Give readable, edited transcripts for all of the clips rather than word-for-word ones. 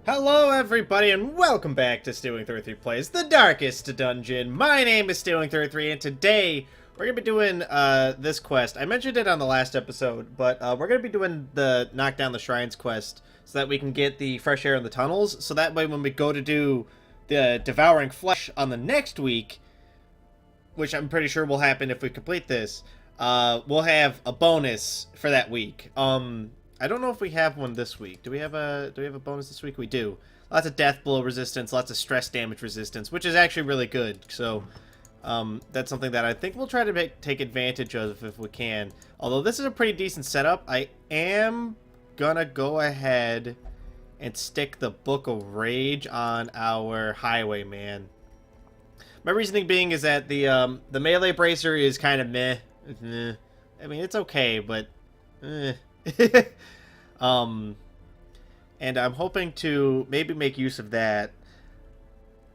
Hello everybody and welcome back to Stealwing33 Plays the Darkest Dungeon. My name is Stealwing33 and today we're going to be doing this quest. I mentioned it on the last episode, but we're going to be doing the Knock Down the Shrines quest so that we can get the fresh air in the tunnels. So that way when we go to do the Devouring Flesh on the next week, which I'm pretty sure will happen if we complete this, we'll have a bonus for that week. I don't know if we have one this week. Do we have a bonus this week? We do. Lots of death blow resistance, lots of stress damage resistance, which is actually really good. So that's something that I think we'll try to take advantage of if we can. Although this is a pretty decent setup, I am gonna go ahead and stick the Book of Rage on our Highwayman. My reasoning being is that the melee bracer is kind of meh. I mean, it's okay, but and I'm hoping to maybe make use of that.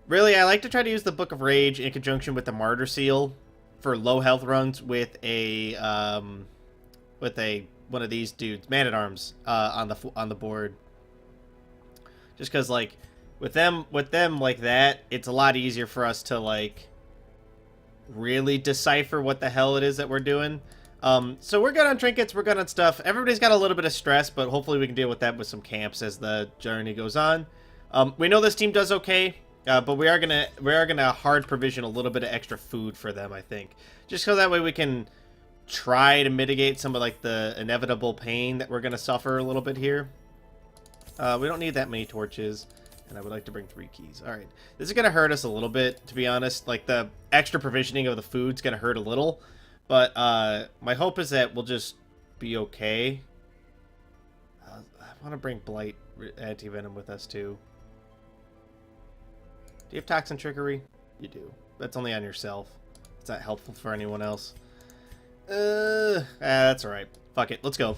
Really, I like to try to use the Book of Rage in conjunction with the Martyr Seal for low health runs with a one of these dudes, Man-at-Arms, on the board. Just because, like, with them like that, it's a lot easier for us to, like, really decipher what the hell it is that we're doing. So we're good on trinkets, we're good on stuff. Everybody's got a little bit of stress, but hopefully we can deal with that with some camps as the journey goes on. We know this team does okay, but we are gonna hard provision a little bit of extra food for them, I think. Just so that way we can try to mitigate some of, like, the inevitable pain that we're gonna suffer a little bit here. We don't need that many torches. And I would like to bring 3 keys. Alright. This is going to hurt us a little bit, to be honest. Like, the extra provisioning of the food's going to hurt a little. But my hope is that we'll just be okay. I want to bring Blight Anti-Venom with us, too. Do you have Toxin Trickery? You do. That's only on yourself. It's not helpful for anyone else. That's alright. Fuck it. Let's go.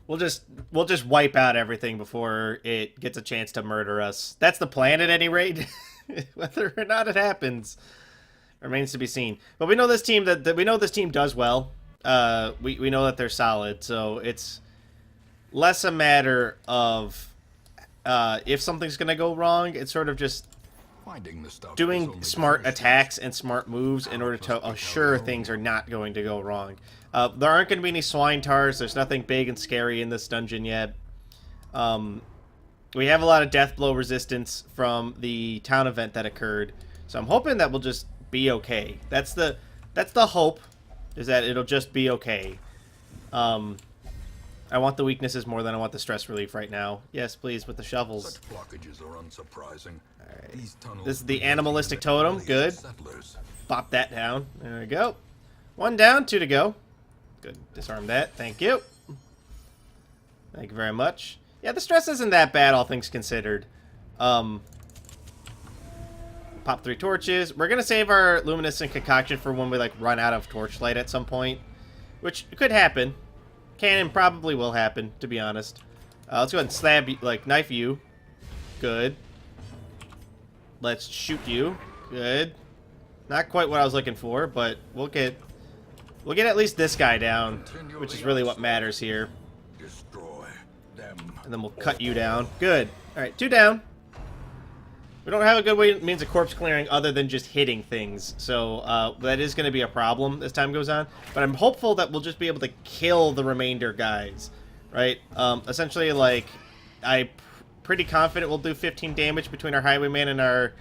We'll just wipe out everything before it gets a chance to murder us. That's the plan at any rate. Whether or not it happens remains to be seen. But we know this team we know this team does well. We know that they're solid, so it's less a matter of if something's gonna go wrong. It's sort of just doing smart attacks and smart moves in order to assure things are not going to go wrong. There aren't going to be any swine tars. There's nothing big and scary in this dungeon yet. We have a lot of death blow resistance from the town event that occurred, so I'm hoping that we'll just be okay. That's the hope, is that it'll just be okay. I want the weaknesses more than I want the stress relief right now. Yes, please, with the shovels. Such blockages are unsurprising. Alright. This is the animalistic totem. Good. Bop that down. There we go. 1 down, 2 to go. Good. Disarm that. Thank you. Thank you very much. Yeah, the stress isn't that bad, all things considered. Pop 3 torches. We're gonna save our luminescent concoction for when we, like, run out of torchlight at some point, which could happen. Can and probably will happen, to be honest. Let's go ahead and stab you, like, knife you. Good. Let's shoot you. Good. Not quite what I was looking for, but we'll get at least this guy down, which is really what matters here. Destroy them. And then we'll cut you down. Good. All right, 2 down. We don't have a good means of corpse clearing other than just hitting things, so that is going to be a problem as time goes on. But I'm hopeful that we'll just be able to kill the remainder guys, right? Essentially, like, I'm pretty confident we'll do 15 damage between our Highwayman and our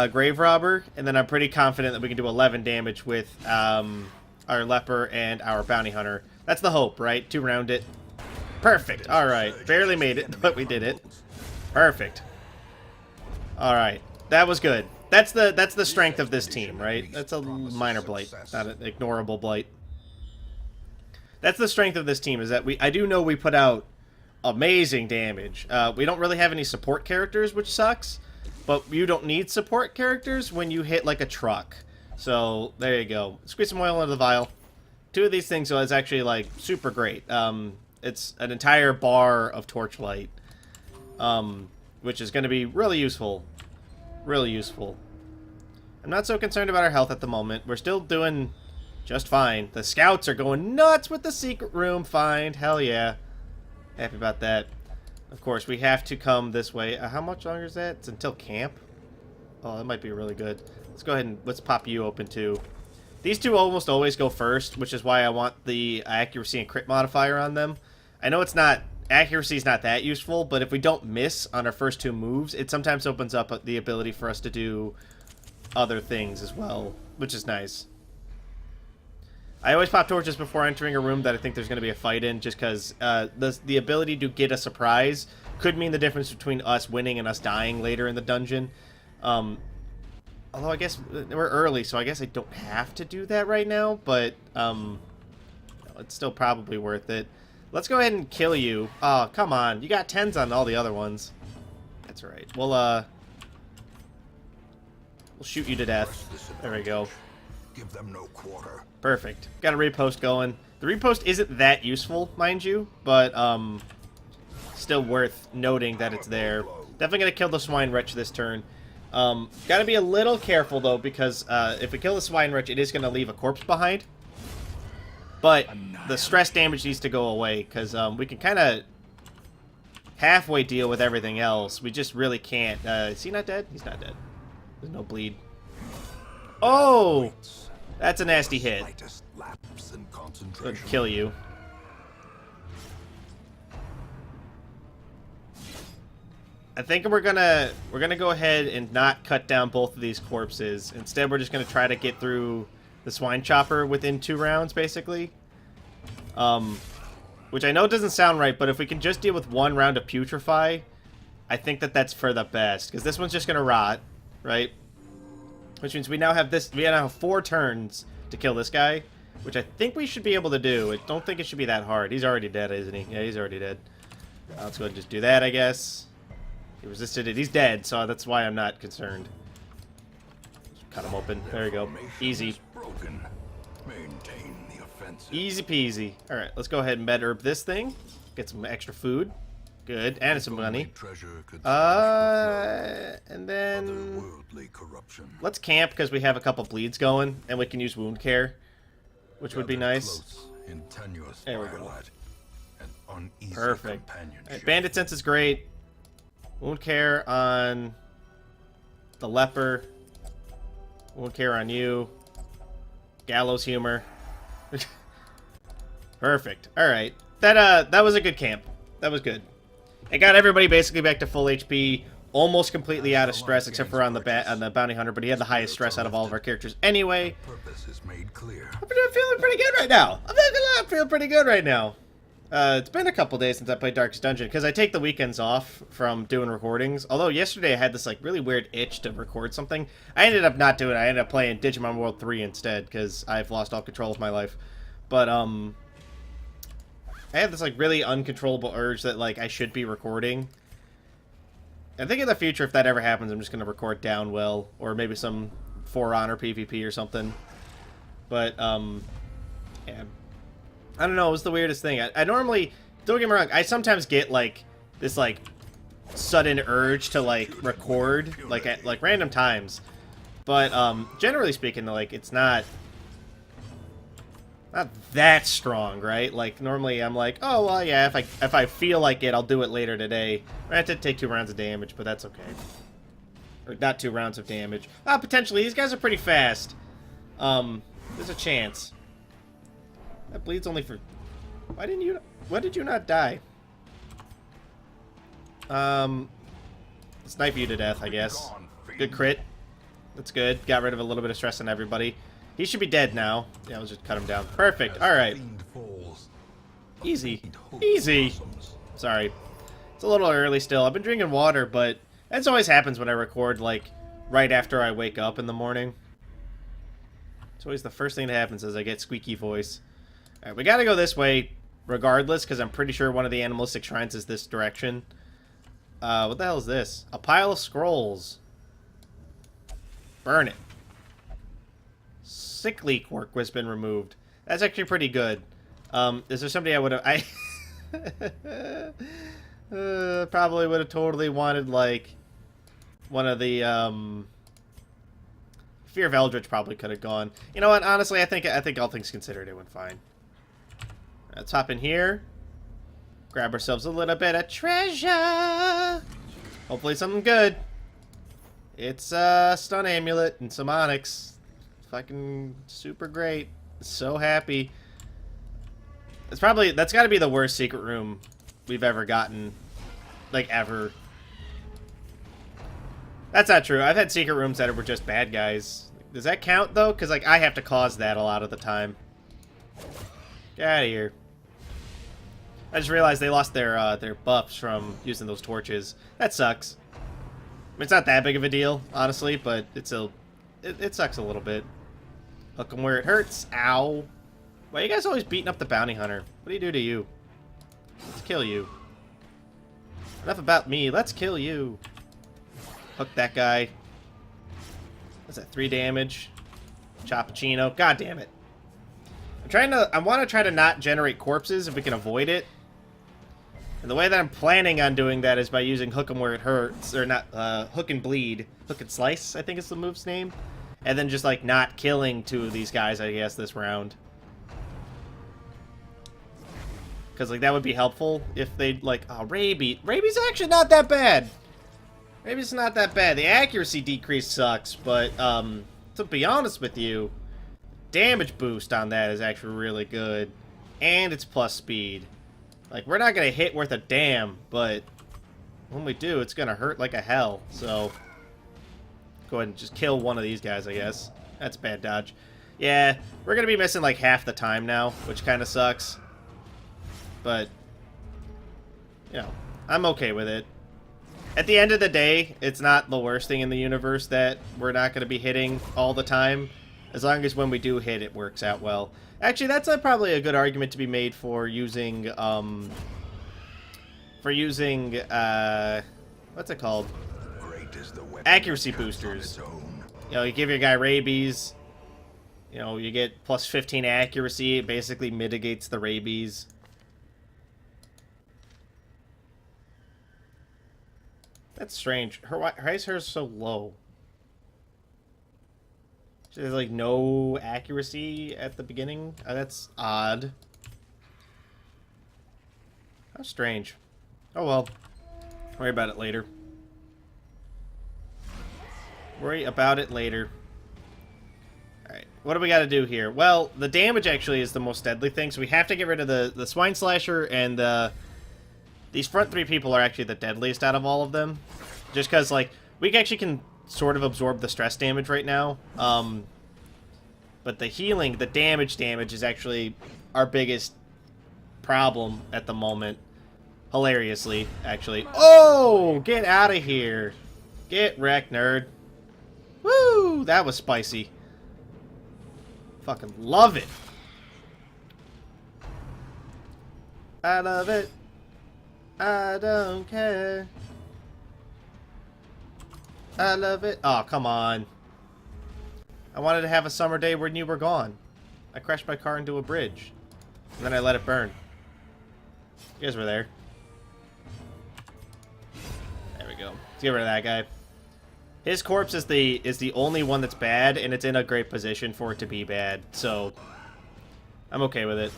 Grave Robber, and then I'm pretty confident that we can do 11 damage with our Leper and our Bounty Hunter. That's the hope, right? 2 round it. Perfect. All right. Barely made it, but we did it. Perfect. All right, that was good. That's the strength of this team, right? That's a minor blight, not an ignorable blight. That's the strength of this team, is that I do know we put out amazing damage. We don't really have any support characters, which sucks, but you don't need support characters when you hit like a truck. So there you go. Squeeze some oil into the vial. 2 of these things is actually, like, super great. It's an entire bar of torchlight. Which is going to be really useful. Really useful. I'm not so concerned about our health at the moment. We're still doing just fine. The scouts are going nuts with the secret room find. Hell yeah. Happy about that. Of course, we have to come this way. How much longer is that? It's until camp? Oh, that might be really good. Let's go ahead and let's pop you open too. These two almost always go first, which is why I want the accuracy and crit modifier on them. I know it's not... Accuracy is not that useful, but if we don't miss on our first two moves, it sometimes opens up the ability for us to do other things as well, which is nice. I always pop torches before entering a room that I think there's going to be a fight in, just because the ability to get a surprise could mean the difference between us winning and us dying later in the dungeon. Although I guess we're early, so I guess I don't have to do that right now, but it's still probably worth it. Let's go ahead and kill you. Oh, come on. You got 10s on all the other ones. That's all right. We'll shoot you to death. There we go. Give them no quarter. Perfect. Got a repost going. The repost isn't that useful, mind you, but still worth noting that it's there. Definitely gonna kill the swine wretch this turn. Gotta be a little careful though, because if we kill the swine wretch, it is gonna leave a corpse behind. But the stress damage needs to go away, because we can kind of halfway deal with everything else. We just really can't. Is he not dead? He's not dead. There's no bleed. Oh! That's a nasty hit. Would kill you. I think we're gonna go ahead and not cut down both of these corpses. Instead, we're just gonna try to get through the swine chopper within 2 rounds, basically. Which I know doesn't sound right, but if we can just deal with 1 round of putrefy, I think that that's for the best, because this one's just gonna rot, right? Which means we now have 4 turns to kill this guy, which I think we should be able to do. I don't think it should be that hard. He's already dead, isn't he? Yeah, he's already dead. Let's go ahead and just do that, I guess. He resisted it. He's dead, so that's why I'm not concerned. Just cut him open. There we go. Easy. Easy peasy. Alright, let's go ahead and med herb this thing. Get some extra food. Good. And some money. And then... let's camp, because we have a couple bleeds going, and we can use wound care, which would be nice. There we go. Perfect. Right, bandit sense is great. Wound care on the leper. Wound care on you. Gallows humor. Perfect. Alright. That was a good camp. That was good. It got everybody basically back to full HP, almost completely out of stress, except for on the bounty hunter, but he had the highest stress out of all of our characters anyway. I'm feeling pretty good right now. I'm feeling pretty good right now. It's been a couple days since I played Darkest Dungeon, because I take the weekends off from doing recordings. Although yesterday I had this like really weird itch to record something. I ended up not doing it. I ended up playing Digimon World 3 instead, because I've lost all control of my life. But I have this like really uncontrollable urge that like I should be recording. I think in the future, if that ever happens, I'm just gonna record Downwell or maybe some For Honor PvP or something. But yeah, I don't know. It was the weirdest thing. I normally, don't get me wrong, I sometimes get like this like sudden urge to like record like at like random times, but generally speaking, like it's not that strong, right? Like normally I'm like, oh well, yeah, if I feel like it, I'll do it later today. I have to take 2 rounds of damage, but that's okay. Or not 2 rounds of damage. Potentially these guys are pretty fast. There's a chance. That bleeds only for... Why did you not die? Snipe you to death, I guess. Good crit. That's good. Got rid of a little bit of stress on everybody. He should be dead now. Yeah, let's just cut him down. Perfect. Alright. Easy. Easy. Sorry. It's a little early still. I've been drinking water, but that's always happens when I record, like, right after I wake up in the morning. It's always the first thing that happens is I get squeaky voice. Alright, we gotta go this way regardless, because I'm pretty sure one of the animalistic shrines is this direction. What the hell is this? A pile of scrolls. Burn it. Sickly quirk has been removed. That's actually pretty good. Is there somebody I would have... probably would have totally wanted, like, one of the, Fear of Eldritch probably could have gone. You know what? Honestly, I think all things considered, it went fine. Let's hop in here. Grab ourselves a little bit of treasure. Hopefully something good. It's a stun amulet and some onyx. Fucking super great. So happy. That's got to be the worst secret room we've ever gotten. Like, ever. That's not true. I've had secret rooms that were just bad guys. Does that count, though? Because, like, I have to cause that a lot of the time. Get out of here. I just realized they lost their buffs from using those torches. That sucks. I mean, it's not that big of a deal, honestly, but it sucks a little bit. Hook 'em where it hurts. Ow. Why are you guys always beating up the bounty hunter? What do you do to you? Let's kill you. Enough about me. Let's kill you. Hook that guy. What's that? 3 damage. Choppuccino. God damn it. I want to try to not generate corpses if we can avoid it. And the way that I'm planning on doing that is by using Hook 'em where it hurts. Or not, Hook and Bleed. Hook and Slice, I think is the move's name. And then just, like, not killing 2 of these guys, I guess, this round. Because, like, that would be helpful if they'd, like... Oh, Rabies. Rabies actually not that bad. Rabies not that bad. The accuracy decrease sucks, but, to be honest with you, damage boost on that is actually really good. And it's plus speed. Like, we're not going to hit worth a damn, but when we do, it's going to hurt like a hell. So, go ahead and just kill one of these guys, I guess. That's bad dodge. Yeah, we're going to be missing, like, half the time now, which kind of sucks. But, you know, I'm okay with it. At the end of the day, it's not the worst thing in the universe that we're not going to be hitting all the time. As long as when we do hit, it works out well. Actually, that's probably a good argument to be made for using, what's it called? Accuracy boosters. You know, you give your guy rabies. You know, you get plus 15 accuracy. It basically mitigates the rabies. That's strange. Why is hers so low? She has, like, no accuracy at the beginning? That's odd. How strange. Oh, well. Worry about it later. Worry about it later. Alright, what do we got to do here? Well, the damage actually is the most deadly thing, so we have to get rid of the Swine Slasher, and these front 3 people are actually the deadliest out of all of them. Just because, like, we actually can sort of absorb the stress damage right now. But the healing, the damage is actually our biggest problem at the moment. Hilariously, actually. Oh! Get out of here. Get wrecked, nerd. Woo! That was spicy. Fucking love it. I love it. I don't care. I love it. Oh, come on. I wanted to have a summer day when you were gone. I crashed my car into a bridge. And then I let it burn. You guys were there. There we go. Let's get rid of that guy. His corpse is the only one that's bad, and it's in a great position for it to be bad. So, I'm okay with it.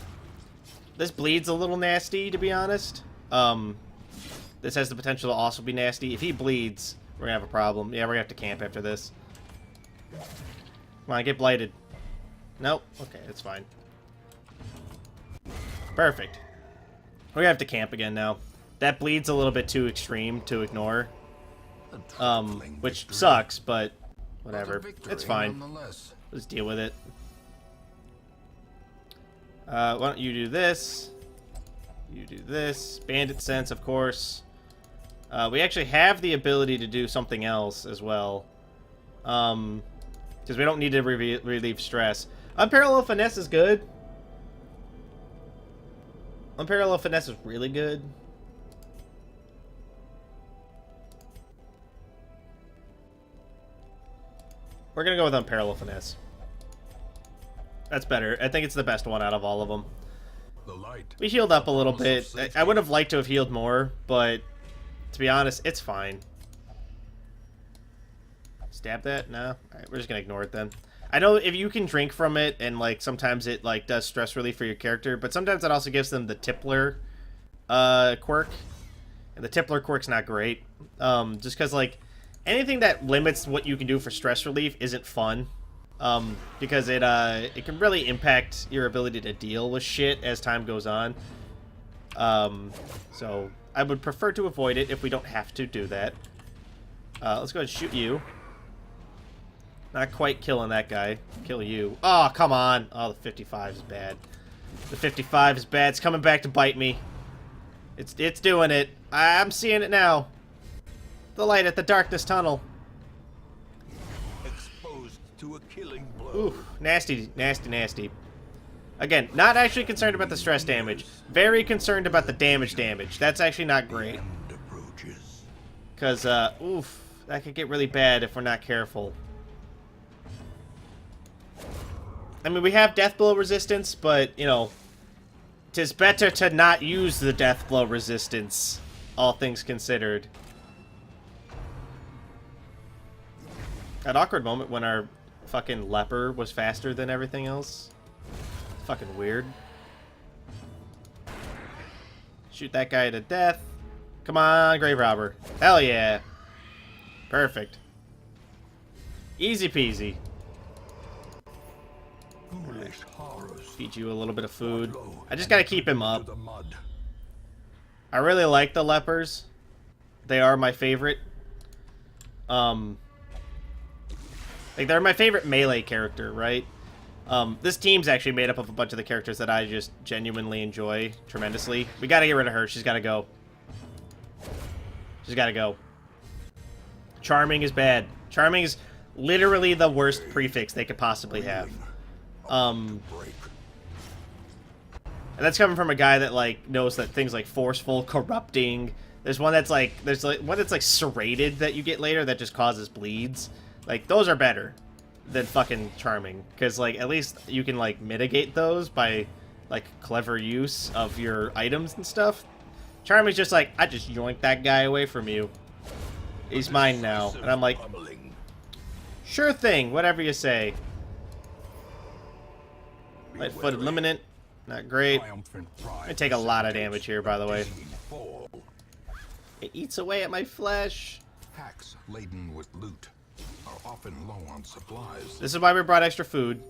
This bleed's a little nasty, to be honest. This has the potential to also be nasty. If he bleeds, we're gonna have a problem. Yeah, we're gonna have to camp after this. Come on, get blighted. Nope. Okay, that's fine. Perfect. We're gonna have to camp again now. That bleed's a little bit too extreme to ignore. Which sucks, but whatever. It's fine. Let's deal with it. Why don't you do this? You do this. Bandit sense, of course. We actually have the ability to do something else as well. Because we don't need to relieve stress. Unparalleled Finesse is good. Unparalleled Finesse is really good. We're going to go with Unparalleled Finesse. That's better. I think it's the best one out of all of them. We healed up a little bit. I would have liked to have healed more, but to be honest, it's fine. Stab that? No? Alright, we're just going to ignore it then. I know if you can drink from it, and like sometimes it like does stress relief for your character, but sometimes it also gives them the Tippler quirk. And the Tippler quirk's not great. Just because, like, anything that limits what you can do for stress relief isn't fun. Because it can really impact your ability to deal with shit as time goes on. So I would prefer to avoid it if we don't have to do that. Let's go ahead and shoot you. Not quite killing that guy. Kill you. Oh, come on. Oh, the 55 is bad. The 55 is bad. It's coming back to bite me. It's doing it. I'm seeing it now. The light at the darkness tunnel. Exposed to a killing blow. Ooh, nasty, nasty, nasty. Again, not actually concerned about the stress damage. Very concerned about the damage. That's actually not great. Because, oof, that could get really bad if we're not careful. I mean, we have death blow resistance, but, you know, 'tis better to not use the death blow resistance, all things considered. That awkward moment when our fucking leper was faster than everything else. Fucking weird. Shoot that guy to death. Come on, grave robber. Hell yeah. Perfect. Easy peasy. Feed you a little bit of food. I just gotta keep him up. I really like the lepers. They are my favorite. Like, they're my favorite melee character, right? This team's actually made up of a bunch of the characters that I just genuinely enjoy tremendously. We gotta get rid of her. She's gotta go. She's gotta go. Charming is bad. Charming is literally the worst prefix they could possibly have. And that's coming from a guy that, like, knows that things like forceful, corrupting. There's one that's like one that's like serrated that you get later that just causes bleeds. Like, those are better than fucking charming, because, like, at least you can, like, mitigate those by, like, clever use of your items and stuff. Charming's just like, I just yoinked that guy away from you. He's mine now. And I'm like, sure thing, whatever you say. Light-footed lieutenant, not great. I take a lot of damage here, by the way. It eats away at my flesh. Packs laden with loot are often low on supplies. This is why we brought extra food.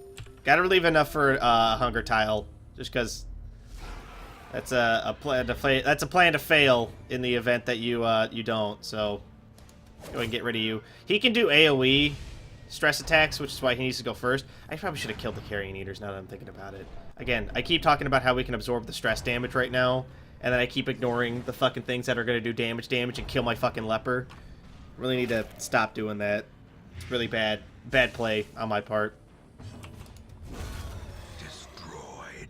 Gotta leave enough for a hunger tile, just because that's a plan to fail in the event that you you don't. So go ahead and get rid of you. He can do AOE stress attacks, which is why he needs to go first. I probably should have killed the carrion eaters now that I'm thinking about it. Again, I keep talking about how we can absorb the stress damage right now, and then I keep ignoring the fucking things that are going to do damage and kill my fucking leper. Really need to stop doing that. It's really bad. Bad play on my part. Destroyed.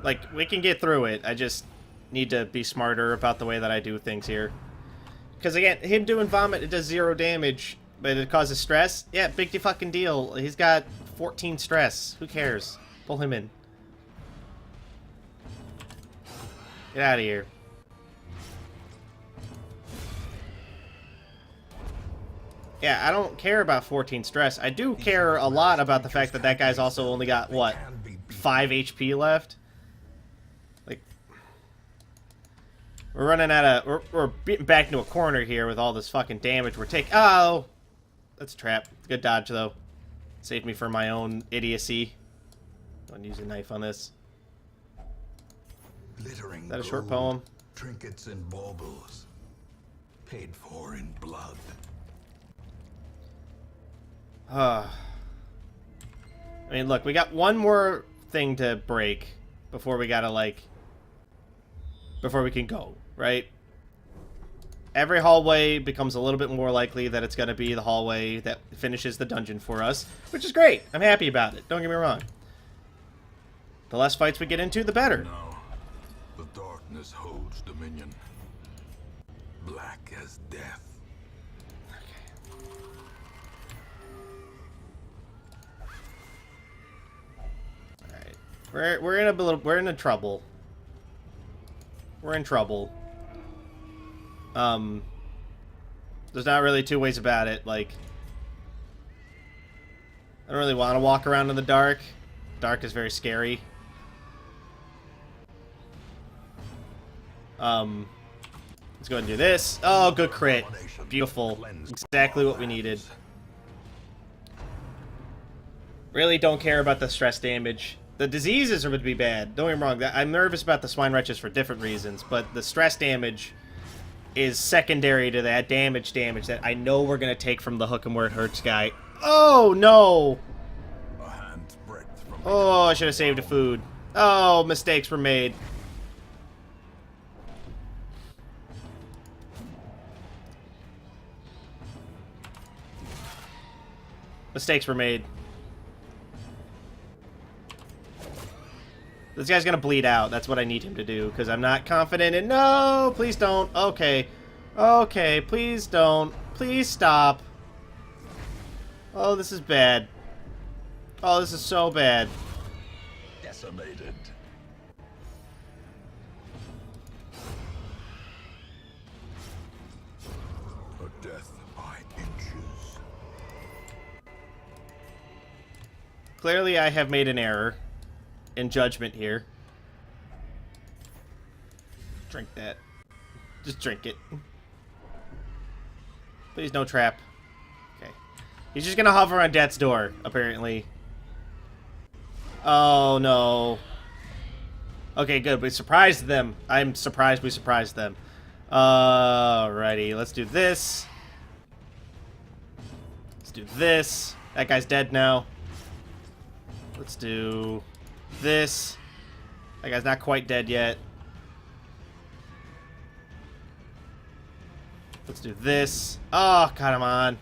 Like, we can get through it. I just need to be smarter about the way that I do things here. Because, again, him doing vomit, it does 0 damage, but it causes stress. Yeah, big fucking deal. He's got 14 stress. Who cares? Pull him in. Get out of here. Yeah, I don't care about 14 stress. I do care a lot about the fact that that guy's also only got, what, 5 HP left? Like, we're running out of... We're beating back into a corner here with all this fucking damage we're taking. Oh! That's a trap. Good dodge, though. Saved me from my own idiocy. I'm gonna use a knife on this. Glittering Is that a short gold, poem? Trinkets and baubles. Paid for in blood. I mean, look, we got one more thing to break before we gotta, like... Before we can go, right? Every hallway becomes a little bit more likely that it's gonna be the hallway that finishes the dungeon for us, which is great. I'm happy about it. Don't get me wrong. The less fights we get into, the better. Now, the darkness holds dominion. Black as death. Alright. We're in trouble. We're in trouble. There's not really two ways about it. Like, I don't really want to walk around in the dark. Dark is very scary. Let's go ahead and do this. Oh, good crit. Beautiful. Exactly what we needed. Really don't care about the stress damage. The diseases would be bad. Don't get me wrong. I'm nervous about the swine wretches for different reasons, but the stress damage is secondary to that damage that I know we're going to take from the hook and where it hurts guy. Oh, no! Oh, I should have saved the food. Oh, mistakes were made. Mistakes were made. This guy's gonna bleed out. That's what I need him to do, because I'm not confident in... No! Please don't. Okay. Okay, please don't. Please stop. Oh, this is bad. Oh, this is so bad. Decimated. A death by inches. Clearly, I have made an error in judgment here. Drink that. Just drink it. Please, no trap. Okay. He's just gonna hover on death's door, apparently. Oh, no. Okay, good. We surprised them. I'm surprised we surprised them. Alrighty, let's do this. Let's do this. That guy's dead now. Let's do this. That guy's not quite dead yet. Let's do this. Oh, come on.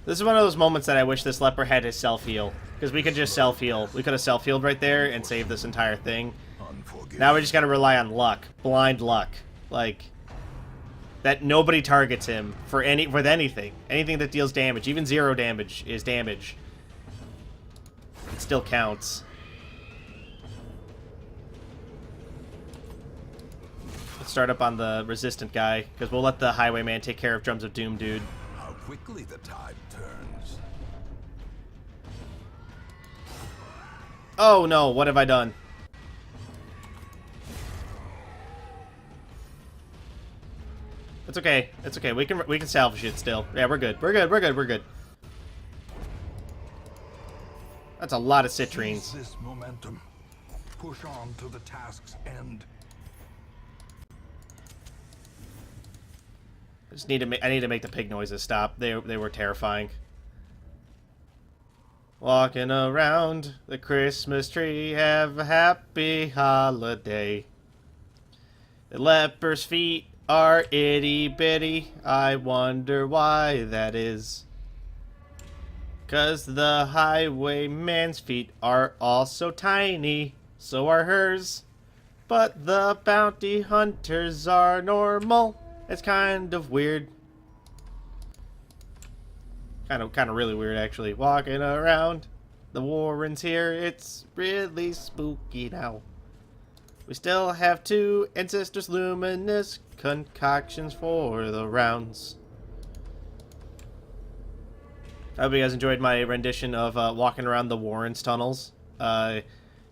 This is one of those moments that I wish this leper had his self-heal. Because we could just self-heal. We could have self-healed right there and saved this entire thing. Now we just gotta rely on luck. Blind luck. Like, that nobody targets him for with anything. Anything that deals damage. Even 0 damage is damage. It still counts. Let's start up on the resistant guy, because we'll let the highwayman take care of Drums of Doom, dude. How quickly the tide turns. Oh no, what have I done? It's okay. It's okay. We can salvage it still. Yeah, we're good. We're good. We're good. We're good. That's a lot of citrines. Seize this momentum. Push on to the task's end. I just need to I need to make the pig noises stop. They were terrifying. Walking around the Christmas tree, have a happy holiday. The leper's feet are itty bitty. I wonder why that is. 'Cause the highwayman's feet are also tiny, so are hers. But the bounty hunters are normal. It's kind of weird. Kind of really weird, actually. Walking around the Warrens here, it's really spooky now. We still have 2 Ancestors Luminous concoctions for the rounds. I hope you guys enjoyed my rendition of walking around the Warrens tunnels. I'll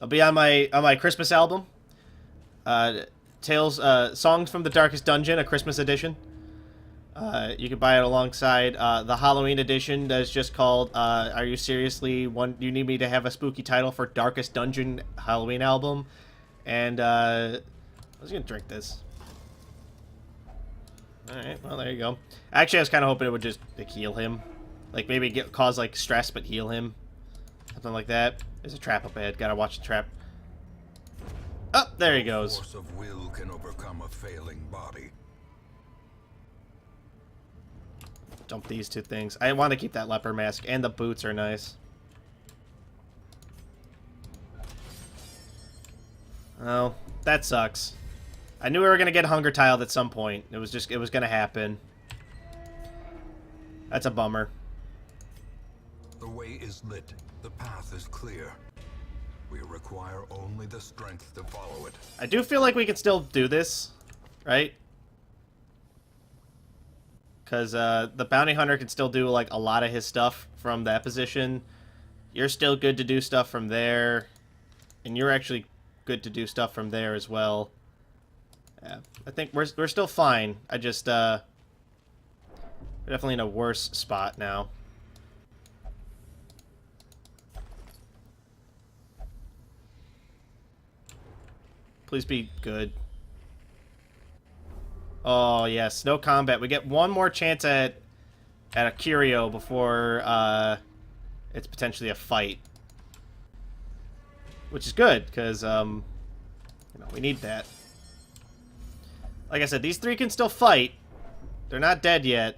be on my Christmas album. Songs from the Darkest Dungeon, a Christmas edition. You can buy it alongside the Halloween edition that's just called Are You Seriously You Need Me to Have a Spooky Title for Darkest Dungeon Halloween album. And I was gonna drink this. Alright, well there you go. Actually I was kinda hoping it would just like heal him. Like maybe cause like stress but heal him. Something like that. There's a trap up ahead, gotta watch the trap. Oh, there he goes. Force of will can overcome a failing body. Dump these 2 things. I want to keep that leper mask, and the boots are nice. Oh, that sucks. I knew we were gonna get hunger tiled at some point. It was gonna happen. That's a bummer. The way is lit. The path is clear. We require only the strength to follow it. I do feel like we can still do this, right? Because the bounty hunter can still do, like, a lot of his stuff from that position. You're still good to do stuff from there. And you're actually good to do stuff from there as well. Yeah, I think we're still fine. I just, we're definitely in a worse spot now. Please be good. Oh, yes. No combat. We get one more chance at a curio before it's potentially a fight. Which is good, because, you know, we need that. Like I said, these three can still fight. They're not dead yet.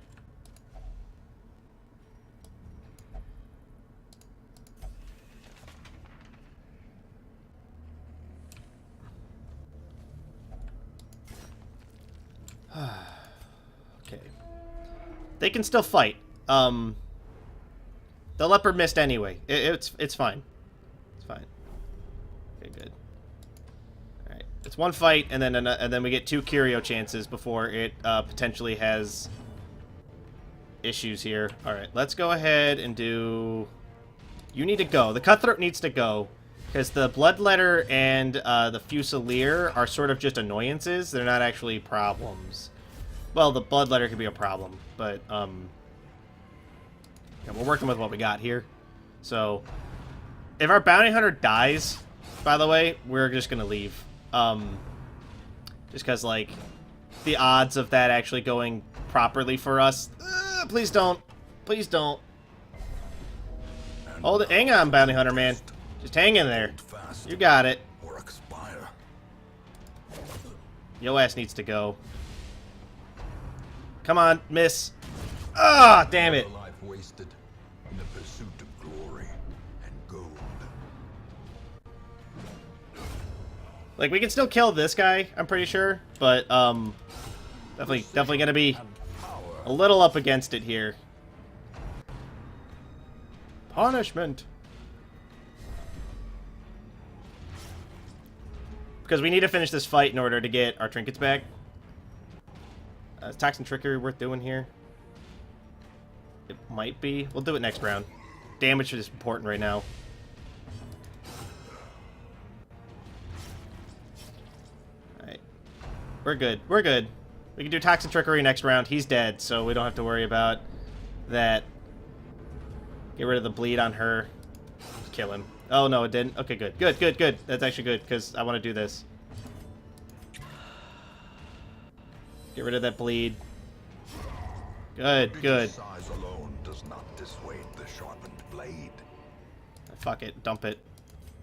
Okay. They can still fight. The leopard missed anyway. It's fine. It's fine. Okay, good. All right. It's one fight, and then we get 2 curio chances before it potentially has issues here. All right. Let's go ahead and do. You need to go. The cutthroat needs to go. Because the Bloodletter and the Fusilier are sort of just annoyances. They're not actually problems. Well, the Bloodletter could be a problem, but yeah, we're working with what we got here. So, if our bounty hunter dies, by the way, we're just gonna leave. Just because, like, the odds of that actually going properly for us. Please don't. Please don't. Hold it. Hang on, bounty hunter man. Just hang in there. You got it. Yo ass needs to go. Come on, miss. Ah, damn it. Life wasted in the pursuit of glory and gold. Like, we can still kill this guy, I'm pretty sure, but definitely gonna be a little up against it here. Punishment. Because we need to finish this fight in order to get our trinkets back. Is Toxin Trickery worth doing here? It might be. We'll do it next round. Damage is important right now. Alright. We're good. We're good. We can do Toxin Trickery next round. He's dead, so we don't have to worry about that. Get rid of the bleed on her. Kill him. Oh, no, it didn't. Okay, good. Good, good, good. That's actually good, because I want to do this. Get rid of that bleed. Good, good. Size alone does not dissuade the sharpened blade. Fuck it. Dump it.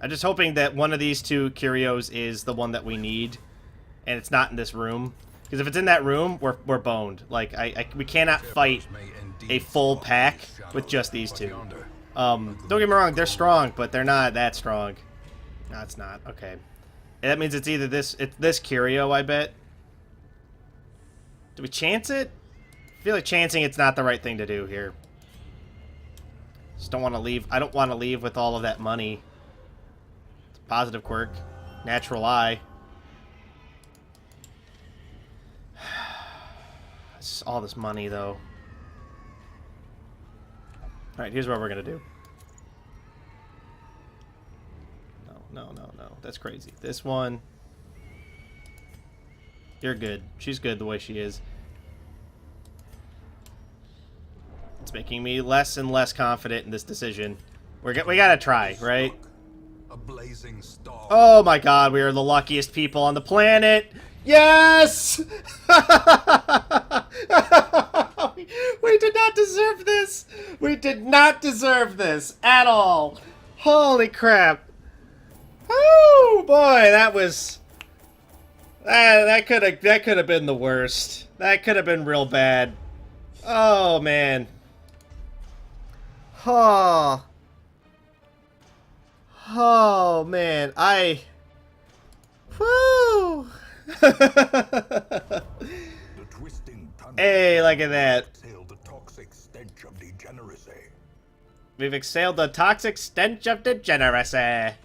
I'm just hoping that one of these 2 curios is the one that we need, and it's not in this room. Because if it's in that room, we're boned. Like, we cannot fight a full pack with just these 2. Don't get me wrong, they're strong, but they're not that strong. No, it's not. Okay. And that means it's either this curio, I bet. Do we chance it? I feel like chancing it's not the right thing to do here. Just don't want to leave. I don't want to leave with all of that money. It's a positive quirk. Natural eye. It's all this money, though. Alright, here's what we're gonna do. No. That's crazy. This one. You're good. She's good the way she is. It's making me less and less confident in this decision. We gotta try, right? A blazing star. Oh my god, we are the luckiest people on the planet! Yes! We did not deserve this! We did not deserve this at all! Holy crap! Oh boy, that was... that could have been the worst. That could have been real bad. Oh man. Oh man, whew. The twisting tunnel. Hey, look at that. Exhaled the toxic stench of degeneracy. We've exhaled the toxic stench of degeneracy.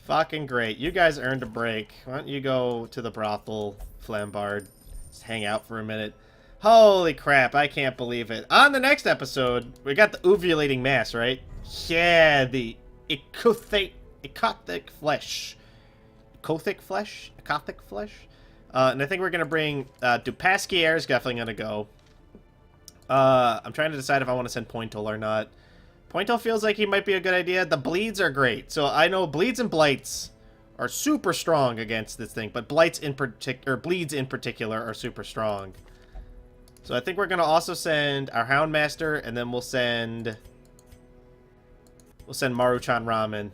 Fucking great. You guys earned a break. Why don't you go to the brothel, Flambard? Just hang out for a minute. Holy crap, I can't believe it. On the next episode, we got the ovulating mass, right? Yeah, the ecothic flesh. Ecothic flesh? Ecothic flesh? And I think we're going to bring... Dupasquier is definitely going to go. I'm trying to decide if I want to send Pointle or not. Pointle feels like he might be a good idea. The bleeds are great. So I know bleeds and blights are super strong against this thing, but blights in particular, bleeds in particular, are super strong. So I think we're gonna also send our Houndmaster, and then we'll send Maruchan Ramen.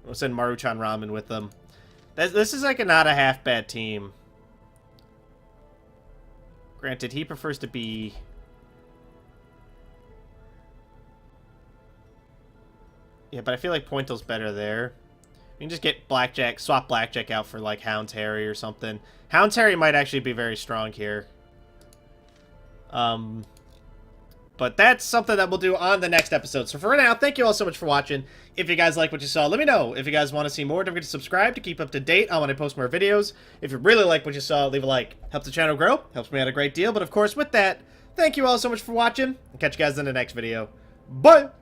We'll send Maruchan Ramen with them. This is like not a half bad team. Granted, he prefers to be... Yeah, but I feel like Pointle's better there. We can just get Blackjack, swap Blackjack out for like Hound's Harry or something. Hound's Harry might actually be very strong here. But that's something that we'll do on the next episode. So for now, thank you all so much for watching. If you guys like what you saw, let me know. If you guys want to see more, don't forget to subscribe to keep up to date on when I post more videos. If you really like what you saw, leave a like. Helps the channel grow. Helps me out a great deal. But of course, with that, thank you all so much for watching. I'll catch you guys in the next video. Bye!